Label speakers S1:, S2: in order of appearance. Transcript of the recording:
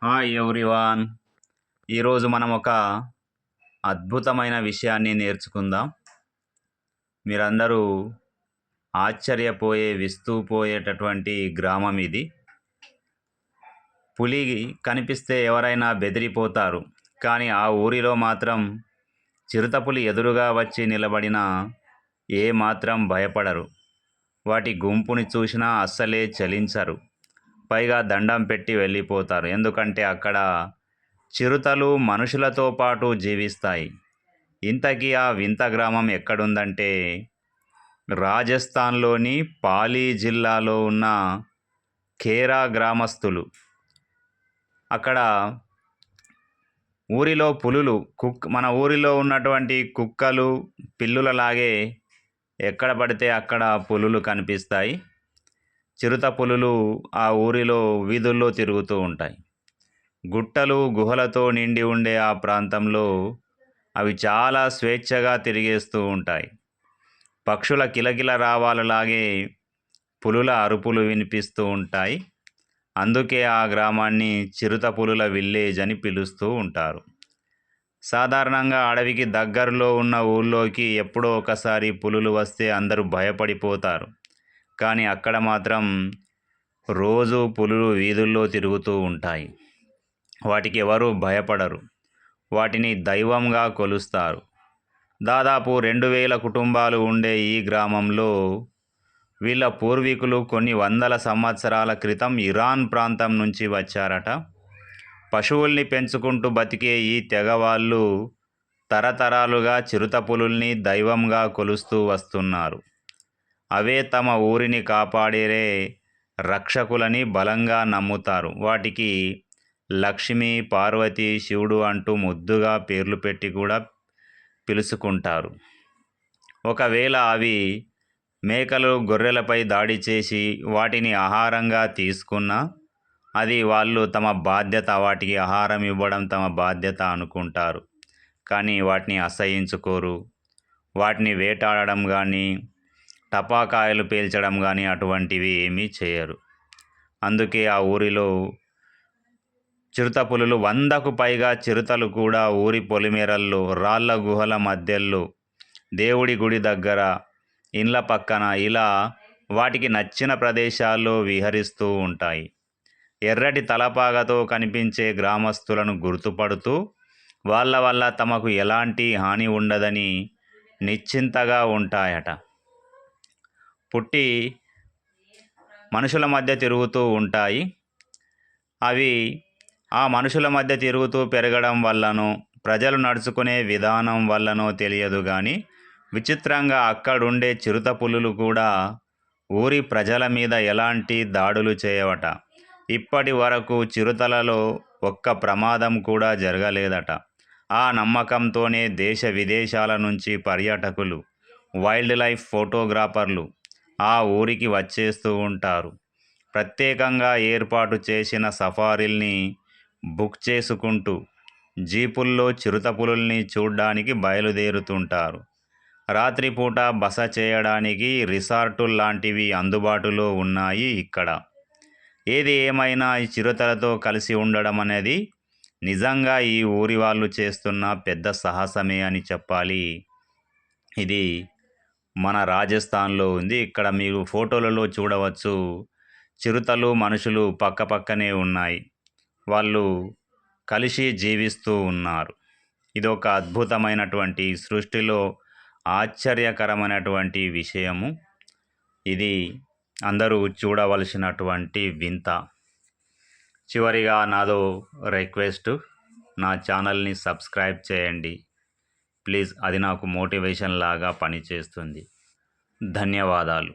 S1: Hi everyone. ఈరోజు మనం ఒక అద్భుతమైన విషయాన్ని నేర్చుకుందాం. మీరందరూ విస్తుపోయేటటువంటి గ్రామం ఇది. పులి కనిపిస్తే ఎవరైనా బెదిరిపోతారు, కానీ ఆ ఊరిలో మాత్రం చిరుతపులి ఎదురుగా వచ్చి నిలబడినా ఏమాత్రం భయపడరు. వాటి గుంపుని చూసినా అస్సలే చలించరు. పైగా దండం పెట్టి వెళ్ళిపోతారు. ఎందుకంటే అక్కడ చిరుతలు మనుషులతో పాటు జీవిస్తాయి. ఇంతకీ ఆ వింత గ్రామం ఎక్కడుందంటే రాజస్థాన్లోని పాలీ జిల్లాలో ఉన్న ఖేరా గ్రామస్తులు. అక్కడ ఊరిలో పులులు మన ఊరిలో ఉన్నటువంటి కుక్కలు పిల్లులలాగే ఎక్కడ పడితే అక్కడ పులులు కనిపిస్తాయి. చిరుత పులులు ఆ ఊరిలో వీధుల్లో తిరుగుతూ ఉంటాయి. గుట్టలు గుహలతో నిండి ఉండే ఆ ప్రాంతంలో అవి చాలా స్వేచ్ఛగా తిరిగేస్తూ ఉంటాయి. పక్షుల కిలకిల రావాలలాగే పులుల అరుపులు వినిపిస్తూ ఉంటాయి. అందుకే ఆ గ్రామాన్ని చిరుత పులుల విల్లేజ్ అని పిలుస్తూ ఉంటారు. సాధారణంగా అడవికి దగ్గరలో ఉన్న ఊళ్ళోకి ఎప్పుడో ఒకసారి పులులు వస్తే అందరూ భయపడిపోతారు. కానీ అక్కడ మాత్రం రోజు పులులు వీధుల్లో తిరుగుతూ ఉంటాయి. వాటికి ఎవరూ భయపడరు. వాటిని దైవంగా కొలుస్తారు. దాదాపు 2000 కుటుంబాలు ఉండే ఈ గ్రామంలో వీళ్ళ పూర్వీకులు కొన్ని వందల సంవత్సరాల క్రితం ఇరాన్ ప్రాంతం నుంచి వచ్చారట. పశువుల్ని పెంచుకుంటూ బతికే ఈ తెగవాళ్ళు తరతరాలుగా చిరుతపులుల్ని దైవంగా కొలుస్తూ వస్తున్నారు. అవే తమ ఊరిని కాపాడే రక్షకులని బలంగా నమ్ముతారు. వాటికి లక్ష్మి, పార్వతి, శివుడు అంటూ ముద్దుగా పేర్లు పెట్టి కూడా పిలుచుకుంటారు. ఒకవేళ అవి మేకలు, గొర్రెలపై దాడి చేసి వాటిని ఆహారంగా తీసుకున్నా అది వాళ్ళు తమ బాధ్యత, వాటికి ఆహారం ఇవ్వడం తమ బాధ్యత అనుకుంటారు. కానీ వాటిని అసహించుకోరు. వాటిని వేటాడడం కానీ, టపాకాయలు పేల్చడం కానీ అటువంటివి ఏమీ చేయరు. అందుకే ఆ ఊరిలో చిరుతపులులు 100కు పైగా చిరుతలు కూడా ఊరి పొలిమేరల్లో, రాళ్ళ గుహల మధ్యలో, దేవుడి గుడి దగ్గర, ఇండ్ల పక్కన ఇలా వాటికి నచ్చిన ప్రదేశాల్లో విహరిస్తూ ఉంటాయి. ఎర్రటి తలపాగతో కనిపించే గ్రామస్తులను గుర్తుపడుతూ వాళ్ళ వల్ల తమకు ఎలాంటి హాని ఉండదని నిశ్చింతగా ఉంటాయట. పుట్టి మనుషుల మధ్య తిరుగుతూ ఉంటాయి. అవి ఆ మనుషుల మధ్య తిరుగుతూ పెరగడం వల్లనో, ప్రజలు నడుచుకునే విధానం వల్లనో తెలియదు కానీ విచిత్రంగా అక్కడుండే చిరుత పులులు కూడా ఊరి ప్రజల మీద ఎలాంటి దాడులు చేయవట. ఇప్పటి వరకు చిరుతలలో ఒక్క ప్రమాదం కూడా జరగలేదట. ఆ నమ్మకంతోనే దేశ విదేశాల నుంచి పర్యాటకులు, వైల్డ్ లైఫ్ ఫోటోగ్రాఫర్లు ఆ ఊరికి వచ్చేస్తూ ఉంటారు. ప్రత్యేకంగా ఏర్పాటు చేసిన సఫారీల్ని బుక్ చేసుకుంటూ జీపుల్లో చిరుతపులుల్ని చూడ్డానికి బయలుదేరుతుంటారు. రాత్రిపూట బస చేయడానికి రిసార్టుల్లాంటివి అందుబాటులో ఉన్నాయి ఇక్కడ. ఏది ఏమైనా ఈ చిరుతలతో కలిసి ఉండడం అనేది నిజంగా ఈ ఊరి వాళ్ళు చేస్తున్న పెద్ద సాహసమే అని చెప్పాలి. ఇది మన రాజస్థాన్లో ఉంది. ఇక్కడ మీరు ఫోటోలలో చూడవచ్చు, చిరుతలు మనుషులు పక్క పక్కనే ఉన్నాయి. వాళ్ళు కలిసి జీవిస్తూ ఉన్నారు. ఇది ఒక అద్భుతమైనటువంటి, సృష్టిలో ఆశ్చర్యకరమైనటువంటి విషయము. ఇది అందరూ చూడవలసినటువంటి వింత. చివరిగా నాదో రిక్వెస్ట్, నా ఛానల్ని సబ్స్క్రైబ్ చేయండి ప్లీజ్. అది నాకు మోటివేషన్ లాగా పనిచేస్తుంది. ధన్యవాదాలు.